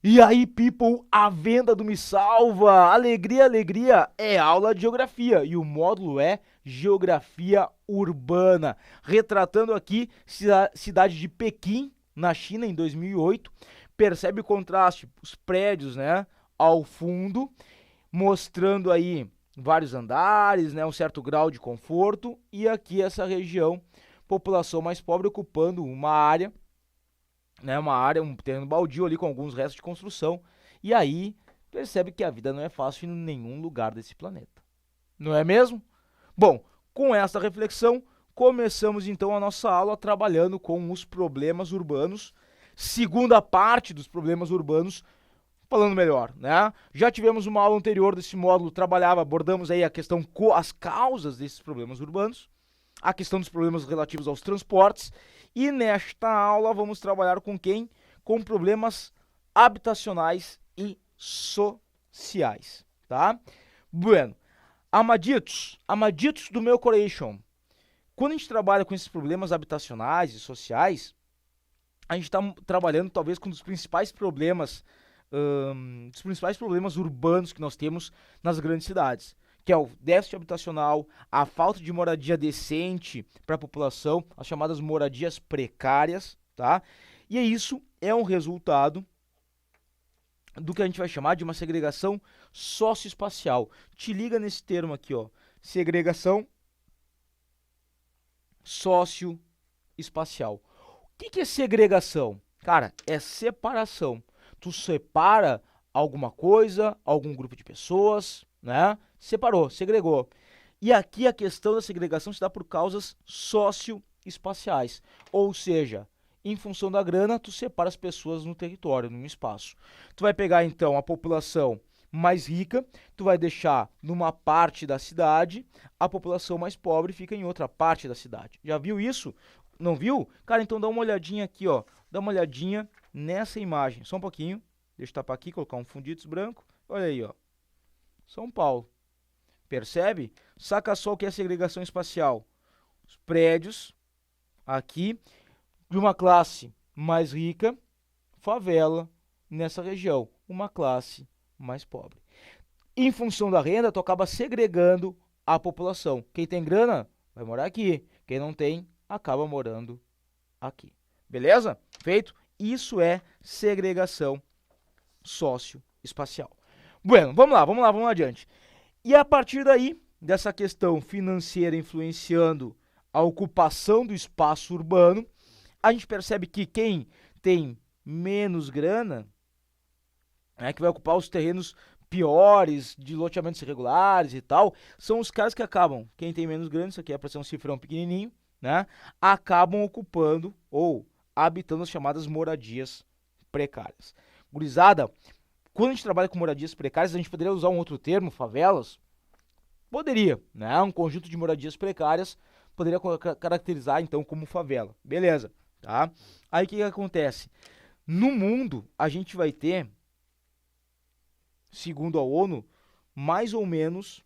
E aí, people, a venda do Me Salva! Alegria, alegria! É aula de geografia e o módulo é Geografia Urbana, retratando aqui cidade de Pequim, na China, em 2008. Percebe o contraste, os prédios, né, ao fundo, mostrando aí vários andares, né, um certo grau de conforto, e aqui essa região, população mais pobre ocupando uma área, né, um terreno baldio ali com alguns restos de construção. E aí percebe que a vida não é fácil em nenhum lugar desse planeta. Não é mesmo? Bom, com essa reflexão, começamos então a nossa aula trabalhando com os problemas urbanos. Segunda parte dos problemas urbanos, falando melhor, né? Já tivemos uma aula anterior desse módulo, abordamos aí a questão, as causas desses problemas urbanos, a questão dos problemas relativos aos transportes, e nesta aula vamos trabalhar com quem? Com problemas habitacionais e sociais, tá? Bueno, amaditos do meu coração. Quando a gente trabalha com esses problemas habitacionais e sociais, a gente está trabalhando talvez com um dos principais problemas urbanos que nós temos nas grandes cidades, que é o déficit habitacional, a falta de moradia decente para a população, as chamadas moradias precárias, tá? E isso é um resultado do que a gente vai chamar de uma segregação socioespacial. Te liga nesse termo aqui, ó, segregação socioespacial. O que é segregação? Cara, é separação. Tu separa alguma coisa, algum grupo de pessoas, né? Separou, segregou. E aqui a questão da segregação se dá por causas socioespaciais. Ou seja, em função da grana, tu separa as pessoas no território, num espaço. Tu vai pegar então a população mais rica, tu vai deixar numa parte da cidade, a população mais pobre fica em outra parte da cidade. Já viu isso? Não viu? Cara, então dá uma olhadinha aqui, ó. Dá uma olhadinha nessa imagem. Só um pouquinho. Deixa eu tapar aqui, colocar um fundidos branco. Olha aí, ó. São Paulo. Percebe? Saca só o que é segregação espacial. Os prédios aqui de uma classe mais rica, favela nessa região, uma classe mais pobre. Em função da renda, tu acaba segregando a população. Quem tem grana vai morar aqui, quem não tem acaba morando aqui. Beleza? Feito? Isso é segregação socioespacial. Bueno, vamos lá adiante. E a partir daí, dessa questão financeira influenciando a ocupação do espaço urbano, a gente percebe que quem tem menos grana, né, que vai ocupar os terrenos piores, de loteamentos irregulares e tal, são os caras que acabam, quem tem menos grana, isso aqui é para ser um cifrão pequenininho, né, acabam ocupando ou habitando as chamadas moradias precárias. Gurizada, quando a gente trabalha com moradias precárias, a gente poderia usar um outro termo, favelas? Poderia, né? Um conjunto de moradias precárias poderia caracterizar então como favela. Beleza, tá? Aí o que acontece? No mundo, a gente vai ter, segundo a ONU, mais ou menos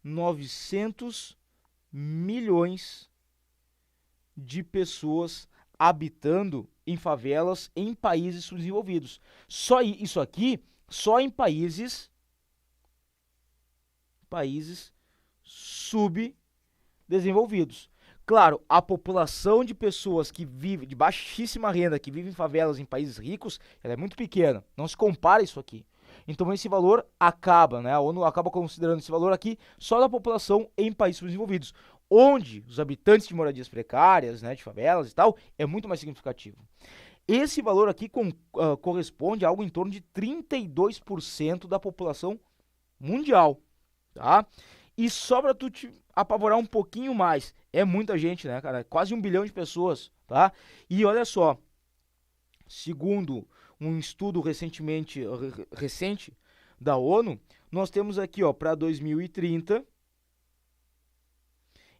900 milhões de pessoas habitando em favelas em países subdesenvolvidos. Só isso aqui, só em países subdesenvolvidos. Claro, a população de pessoas que vivem de baixíssima renda, que vivem em favelas em países ricos, ela é muito pequena. Não se compara isso aqui. Então esse valor acaba, né? A ONU acaba considerando esse valor aqui só da população em países subdesenvolvidos, onde os habitantes de moradias precárias, né, de favelas e tal, é muito mais significativo. Esse valor aqui corresponde a algo em torno de 32% da população mundial, tá? E só pra tu te apavorar um pouquinho mais, é muita gente, né, cara? Quase 1 bilhão de pessoas, tá? E olha só, segundo um estudo recente da ONU, nós temos aqui, ó, para 2030,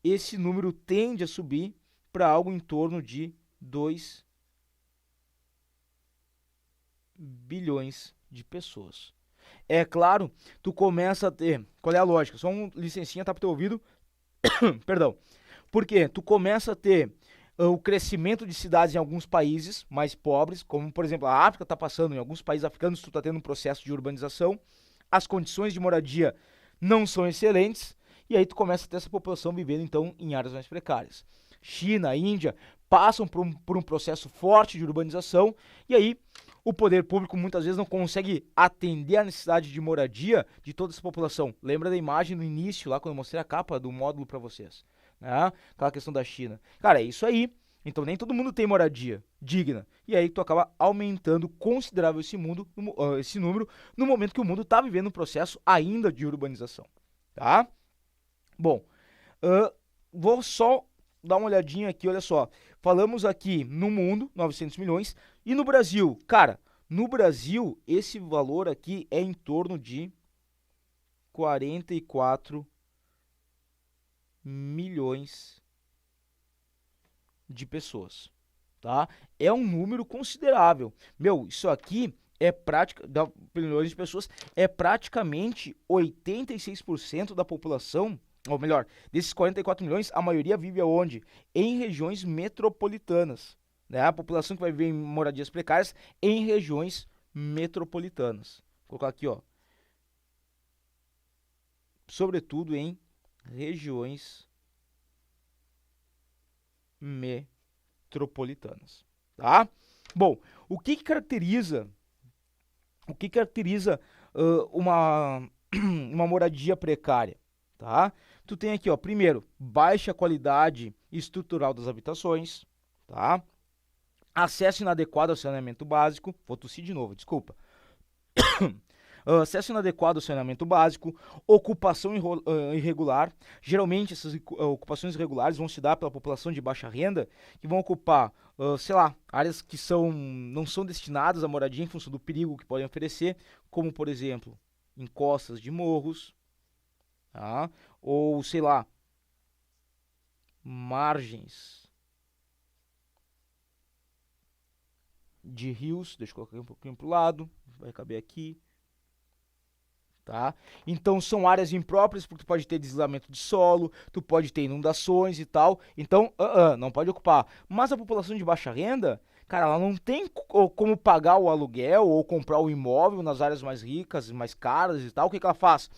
esse número tende a subir para algo em torno de 2 bilhões de pessoas. É claro, tu começa a ter. Qual é a lógica? Só um licencinha, tá pro teu ouvido. Perdão. Por quê? Tu começa a ter o crescimento de cidades em alguns países mais pobres, como por exemplo a África está passando, em alguns países africanos tu está tendo um processo de urbanização, as condições de moradia não são excelentes, e aí tu começa a ter essa população vivendo então em áreas mais precárias. China, Índia passam por um processo forte de urbanização, e aí o poder público muitas vezes não consegue atender a necessidade de moradia de toda essa população. Lembra da imagem no início, lá quando eu mostrei a capa do módulo para vocês, né? Aquela questão da China. Cara, é isso aí. Então nem todo mundo tem moradia digna. E aí tu acaba aumentando considerável esse número no momento que o mundo está vivendo um processo ainda de urbanização, tá? Bom, vou só dar uma olhadinha aqui, olha só. Falamos aqui no mundo, 900 milhões, e no Brasil, cara, no Brasil, esse valor aqui é em torno de 44 milhões de pessoas, tá? É um número considerável. Meu, isso aqui é milhões de pessoas, é praticamente 86% da população, ou melhor, desses 44 milhões, a maioria vive aonde? Em regiões metropolitanas, né? A população que vai viver em moradias precárias em regiões metropolitanas. Vou colocar aqui, ó. Sobretudo em regiões metropolitanas, tá? Bom, o que caracteriza uma uma moradia precária, tá? Tu tem aqui, ó, primeiro, baixa qualidade estrutural das habitações, tá? Acesso inadequado ao saneamento básico, vou tossir de novo, desculpa. Acesso inadequado ao saneamento básico, ocupação irregular. Geralmente essas ocupações irregulares vão se dar pela população de baixa renda, que vão ocupar, sei lá, áreas que não são destinadas à moradia em função do perigo que podem oferecer, como por exemplo, encostas de morros, tá? Ou sei lá, margens de rios. Deixa eu colocar um pouquinho para o lado, vai caber aqui. Tá? Então são áreas impróprias porque tu pode ter deslizamento de solo, tu pode ter inundações e tal. Então, não pode ocupar. Mas a população de baixa renda, cara, ela não tem como pagar o aluguel ou comprar o imóvel nas áreas mais ricas, mais caras e tal. O que ela faz?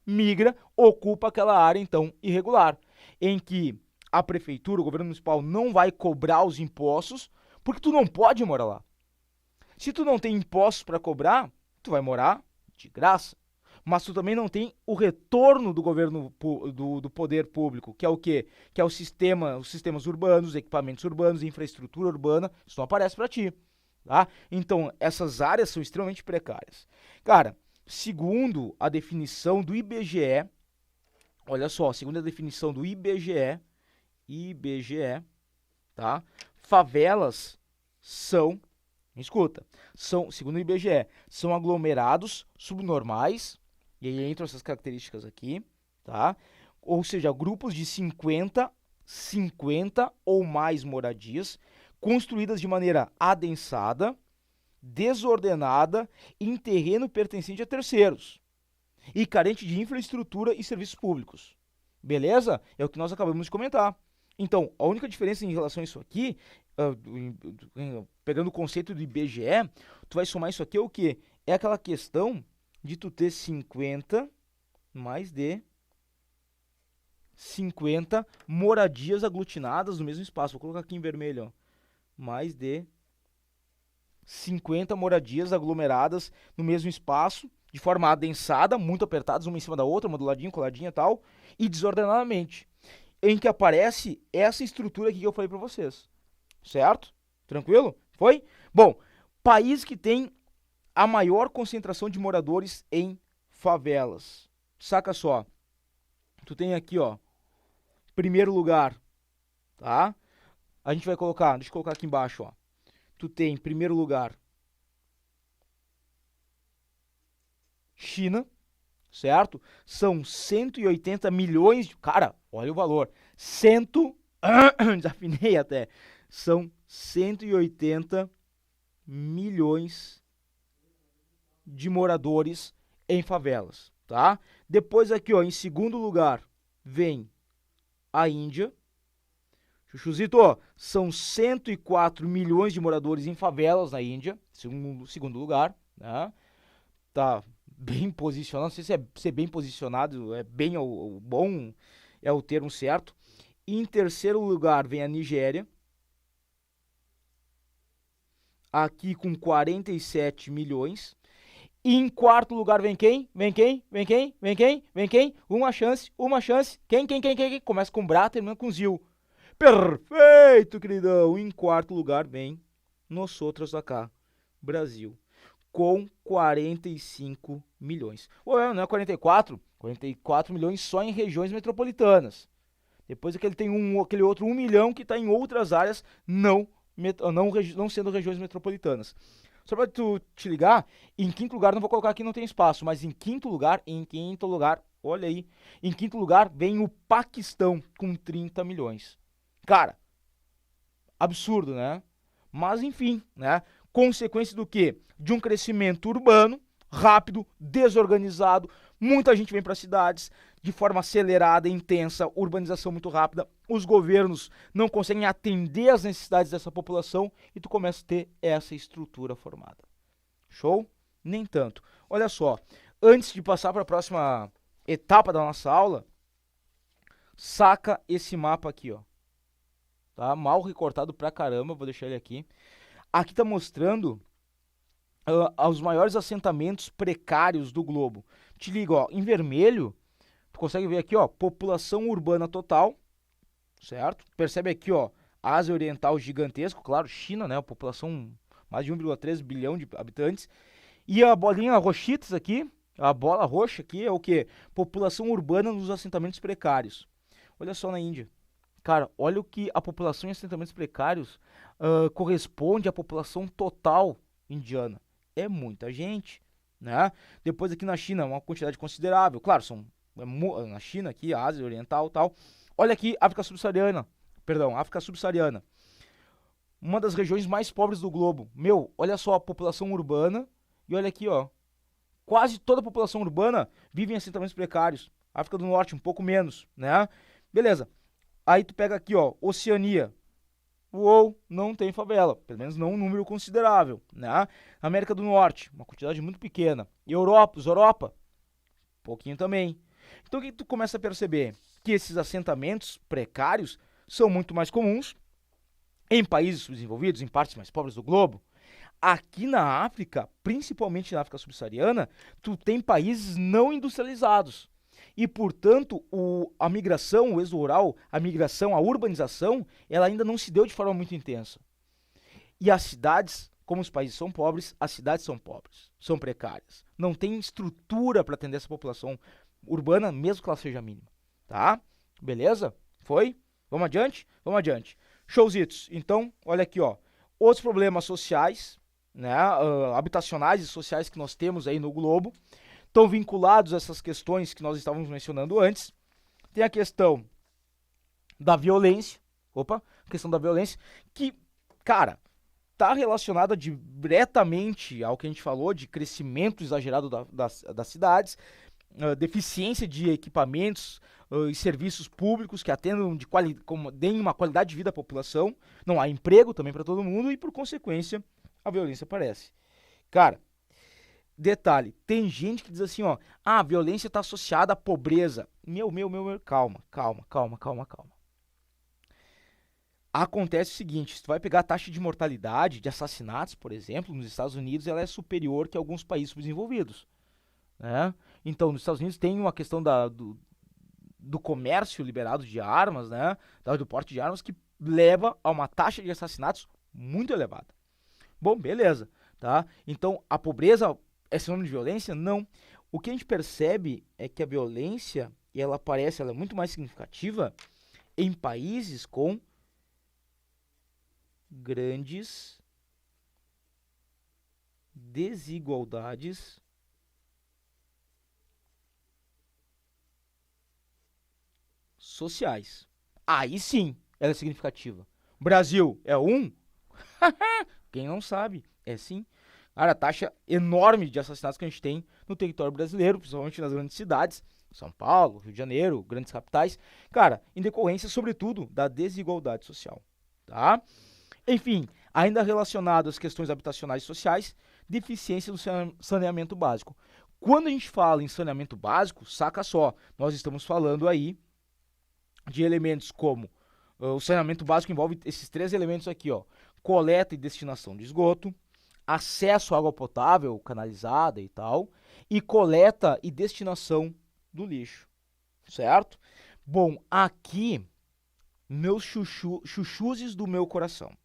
Migra, ocupa aquela área então irregular, em que a prefeitura, o governo municipal não vai cobrar os impostos, porque tu não pode morar lá. Se tu não tem impostos para cobrar, tu vai morar de graça, mas tu também não tem o retorno do governo, do poder público, que é o quê? Que é os sistemas urbanos, equipamentos urbanos, infraestrutura urbana, isso não aparece para ti, tá? Então, essas áreas são extremamente precárias. Cara, segundo a definição do IBGE, olha só, segundo a definição do IBGE, tá? Favelas são, escuta, segundo o IBGE, são aglomerados subnormais, e aí entram essas características aqui, tá? Ou seja, grupos de 50 ou mais moradias, construídas de maneira adensada, desordenada, em terreno pertencente a terceiros, e carente de infraestrutura e serviços públicos. Beleza? É o que nós acabamos de comentar. Então, a única diferença em relação a isso aqui, pegando o conceito do IBGE, tu vai somar isso aqui é o quê? É aquela questão de tu ter 50 mais de 50 moradias aglutinadas no mesmo espaço. Vou colocar aqui em vermelho, ó. Mais de 50 moradias aglomeradas no mesmo espaço, de forma adensada, muito apertadas, uma em cima da outra, uma do ladinho, coladinha e tal, e desordenadamente, em que aparece essa estrutura aqui que eu falei para vocês. Certo? Tranquilo? Foi? Bom, país que tem a maior concentração de moradores em favelas. Saca só. Tu tem aqui, ó, primeiro lugar, tá? A gente vai colocar, deixa eu colocar aqui embaixo, ó. Tu tem, em primeiro lugar, China, certo? São 180 milhões de... Cara, olha o valor. Desafinei até. São 180 milhões de moradores em favelas, tá? Depois aqui, ó, em segundo lugar, vem a Índia, Chuchuzito, são 104 milhões de moradores em favelas na Índia, segundo lugar, né? Tá bem posicionado, não sei se é ser bem posicionado, é bem o bom, é o termo certo. Em terceiro lugar vem a Nigéria, aqui com 47 milhões. E em quarto lugar vem quem? Vem quem? Vem quem? Vem quem? Vem quem? Uma chance, uma chance. Quem? Começa com Bra, termina com Zil. Perfeito, queridão. Em quarto lugar vem nós outros da cá, Brasil, com 45 milhões. Ué, não é 44? 44 milhões só em regiões metropolitanas. Depois aquele tem aquele outro 1 milhão que está em outras áreas não sendo regiões metropolitanas. Só para tu te ligar, em quinto lugar, não vou colocar aqui, não tem espaço, mas em quinto lugar, olha aí, em quinto lugar vem o Paquistão com 30 milhões. Cara, absurdo, né? Mas enfim, né? Consequência do quê? De um crescimento urbano, rápido, desorganizado, muita gente vem para as cidades de forma acelerada, intensa, urbanização muito rápida, os governos não conseguem atender às necessidades dessa população e tu começa a ter essa estrutura formada. Show? Nem tanto. Olha só, antes de passar para a próxima etapa da nossa aula, saca esse mapa aqui, ó. Tá? Mal recortado pra caramba, vou deixar ele aqui. Aqui tá mostrando os maiores assentamentos precários do globo. Te liga, ó, em vermelho, tu consegue ver aqui, ó, população urbana total, certo? Percebe aqui, ó, Ásia Oriental gigantesco, claro, China, né, a população mais de 1,3 bilhão de habitantes. E a bolinha roxitas aqui, a bola roxa aqui é o quê? População urbana nos assentamentos precários. Olha só na Índia. Cara, olha o que a população em assentamentos precários corresponde à população total indiana. É muita gente, né? Depois aqui na China, uma quantidade considerável. Claro, na China aqui, Ásia Oriental e tal. Olha aqui, África Subsaariana. Uma das regiões mais pobres do globo. Meu, olha só a população urbana. E olha aqui, ó. Quase toda a população urbana vive em assentamentos precários. África do Norte, um pouco menos, né? Beleza. Aí tu pega aqui, ó, Oceania. Uou, não tem favela, pelo menos não um número considerável, né? América do Norte, uma quantidade muito pequena. Europa, pouquinho também. Então o que tu começa a perceber? Que esses assentamentos precários são muito mais comuns em países subdesenvolvidos, em partes mais pobres do globo. Aqui na África, principalmente na África subsaariana, tu tem países não industrializados. E, portanto, a migração, o êxodo rural, a urbanização, ela ainda não se deu de forma muito intensa. E as cidades, como os países são pobres, as cidades são pobres, são precárias. Não tem estrutura para atender essa população urbana, mesmo que ela seja mínima. Tá? Beleza? Foi? Vamos adiante? Vamos adiante. Showzitos. Então, olha aqui, ó. Outros problemas sociais, né, habitacionais e sociais que nós temos aí no globo, estão vinculados a essas questões que nós estávamos mencionando antes. Tem a questão da violência. Que, cara, está relacionada diretamente ao que a gente falou de crescimento exagerado das cidades, deficiência de equipamentos e serviços públicos que atendam deem uma qualidade de vida à população. Não há emprego também para todo mundo e, por consequência, a violência aparece. Cara, detalhe, tem gente que diz assim, ó, a violência está associada à pobreza. Calma. Acontece o seguinte, se tu vai pegar a taxa de mortalidade, de assassinatos, por exemplo, nos Estados Unidos, ela é superior que alguns países subdesenvolvidos, né? Então, nos Estados Unidos tem uma questão do comércio liberado de armas, né? Do porte de armas, que leva a uma taxa de assassinatos muito elevada. Bom, beleza, tá? Então, a pobreza é sinônimo de violência? Não. O que a gente percebe é que a violência, ela é muito mais significativa em países com grandes desigualdades sociais. Aí sim, ela é significativa. Brasil é um? Quem não sabe, é sim. Cara, a taxa enorme de assassinatos que a gente tem no território brasileiro, principalmente nas grandes cidades, São Paulo, Rio de Janeiro, grandes capitais, cara, em decorrência, sobretudo, da desigualdade social, tá? Enfim, ainda relacionado às questões habitacionais e sociais, deficiência do saneamento básico. Quando a gente fala em saneamento básico, saca só, nós estamos falando aí de elementos como o saneamento básico envolve esses três elementos aqui, ó: coleta e destinação de esgoto, acesso à água potável, canalizada e tal, e coleta e destinação do lixo, certo? Bom, aqui, meus chuchuzes do meu coração,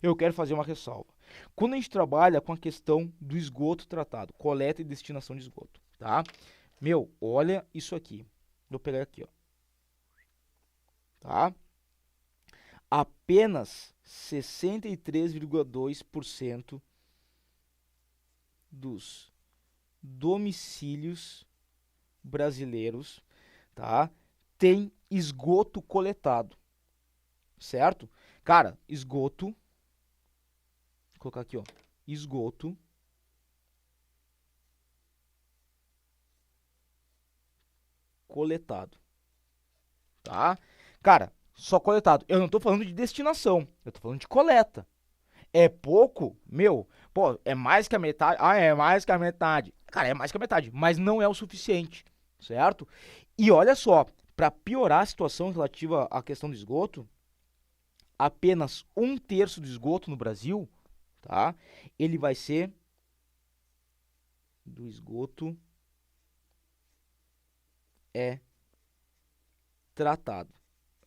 eu quero fazer uma ressalva. Quando a gente trabalha com a questão do esgoto tratado, coleta e destinação de esgoto, tá? Meu, olha isso aqui. Vou pegar aqui, ó. Tá? Apenas 63,2% dos domicílios brasileiros, tá, tem esgoto coletado, certo? Cara, esgoto, vou colocar aqui, ó, esgoto coletado, tá? Cara, só coletado. Eu não tô falando de destinação, eu tô falando de coleta. É pouco? Meu, pô, é mais que a metade. Ah, é mais que a metade. Cara, é mais que a metade, mas não é o suficiente, certo? E olha só, para piorar a situação relativa à questão do esgoto, apenas um terço do esgoto no Brasil, tá? Ele vai ser do esgoto é tratado.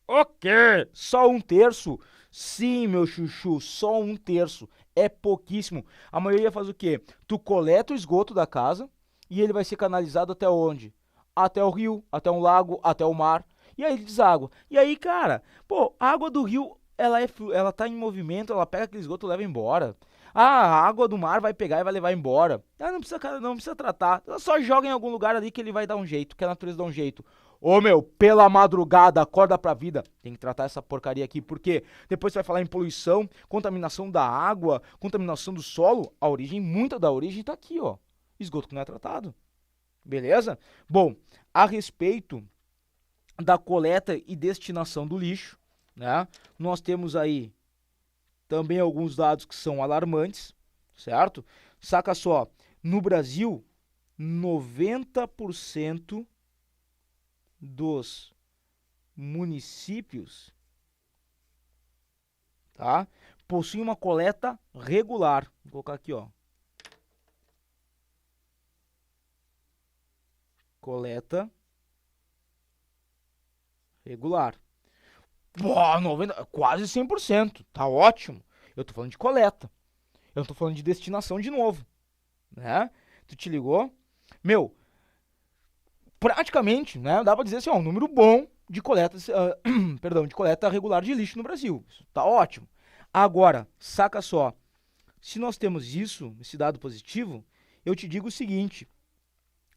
O quê? Só um terço? Sim, meu chuchu, só um terço. É pouquíssimo. A maioria faz o quê? Tu coleta o esgoto da casa e ele vai ser canalizado até onde? Até o rio, até um lago, até o mar. E aí ele deságua. E aí, cara, pô, a água do rio, ela tá em movimento, ela pega aquele esgoto e leva embora. Ah, a água do mar vai pegar e vai levar embora. Ah, não precisa, cara, não precisa tratar. Ela só joga em algum lugar ali que ele vai dar um jeito, que a natureza dá um jeito. Ô meu, pela madrugada, acorda pra vida. Tem que tratar essa porcaria aqui, porque depois você vai falar em poluição, contaminação da água, contaminação do solo. A origem, muita da origem tá aqui, ó. Esgoto que não é tratado. Beleza? Bom, a respeito da coleta e destinação do lixo, né? Nós temos aí também alguns dados que são alarmantes, certo? Saca só, no Brasil, 90% dos municípios, tá, possuem uma coleta regular. Vou colocar aqui, ó. Coleta regular. Pô, 90, quase 100%. Tá ótimo. Eu tô falando de coleta. Eu não tô falando de destinação de novo, né? Tu te ligou? Meu, praticamente, né, dá pra dizer assim, ó, um número bom de coleta, perdão, de coleta regular de lixo no Brasil. Isso tá ótimo. Agora, saca só, se nós temos isso, esse dado positivo, eu te digo o seguinte,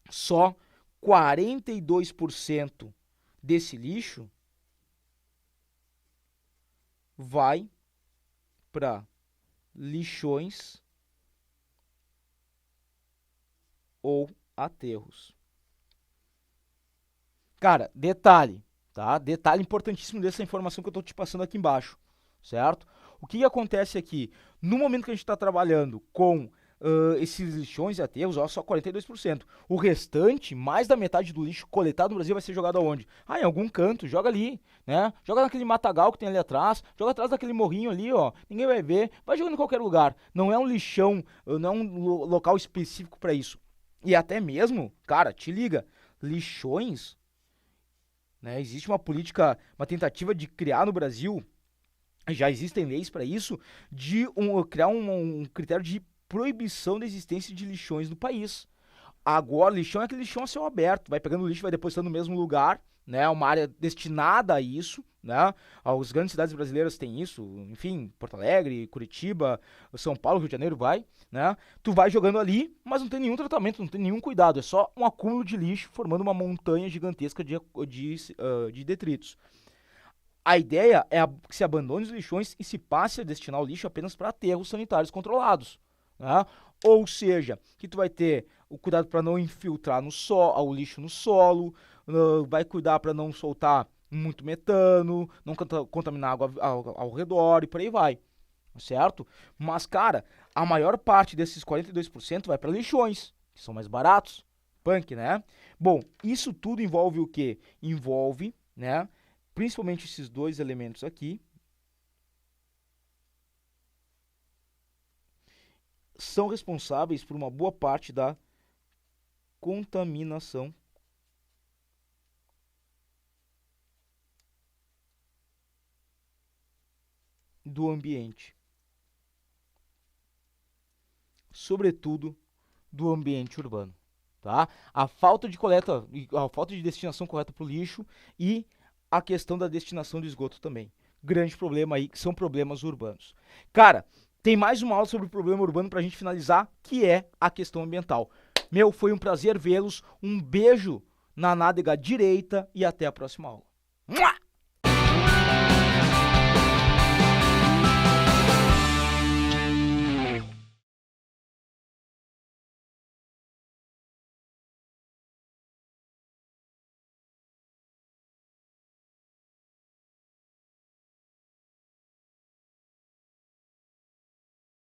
só 42% desse lixo vai para lixões ou aterros. Cara, detalhe, tá? Detalhe importantíssimo dessa informação que eu tô te passando aqui embaixo, certo? O que acontece aqui? No momento que a gente está trabalhando com esses lixões e aterros, ó, só 42%. O restante, mais da metade do lixo coletado no Brasil vai ser jogado aonde? Ah, em algum canto, joga ali, né? Joga naquele matagal que tem ali atrás, joga atrás daquele morrinho ali, ó. Ninguém vai ver, vai jogando em qualquer lugar. Não é um lixão, não é um local específico para isso. E até mesmo, cara, te liga, lixões, né? Existe uma política, uma tentativa de criar no Brasil, já existem leis para isso, de criar um critério de proibição da existência de lixões no país. Agora, lixão é aquele lixão a céu aberto, vai pegando lixo, vai depositando no mesmo lugar, né? Uma área destinada a isso, né? As grandes cidades brasileiras têm isso, enfim, Porto Alegre, Curitiba, São Paulo, Rio de Janeiro, vai, né? Tu vai jogando ali, mas não tem nenhum tratamento, não tem nenhum cuidado, é só um acúmulo de lixo formando uma montanha gigantesca de detritos. A ideia é que se abandone os lixões e se passe a destinar o lixo apenas para aterros sanitários controlados, né? Ou seja, que tu vai ter o cuidado para não infiltrar no solo, o lixo no solo, vai cuidar para não soltar muito metano, não contaminar a água ao redor e por aí vai, certo? Mas, cara, a maior parte desses 42% vai para lixões, que são mais baratos. Punk, né? Bom, isso tudo envolve o quê? Envolve, né, principalmente esses dois elementos aqui, são responsáveis por uma boa parte da contaminação do ambiente, sobretudo do ambiente urbano, tá? A falta de coleta, a falta de destinação correta para o lixo e a questão da destinação do esgoto também. Grande problema aí, que são problemas urbanos. Cara, tem mais uma aula sobre o problema urbano pra gente finalizar, que é a questão ambiental. Meu, foi um prazer vê-los, um beijo na nádega direita e até a próxima aula.